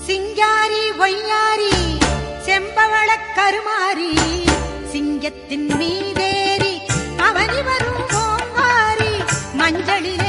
சிங்காரி ஒய்யாரி செம்பவள கருமாரி சிங்கத்தின் மீதேறி அவனி வரும் ஓங்காரி மஞ்சளிலே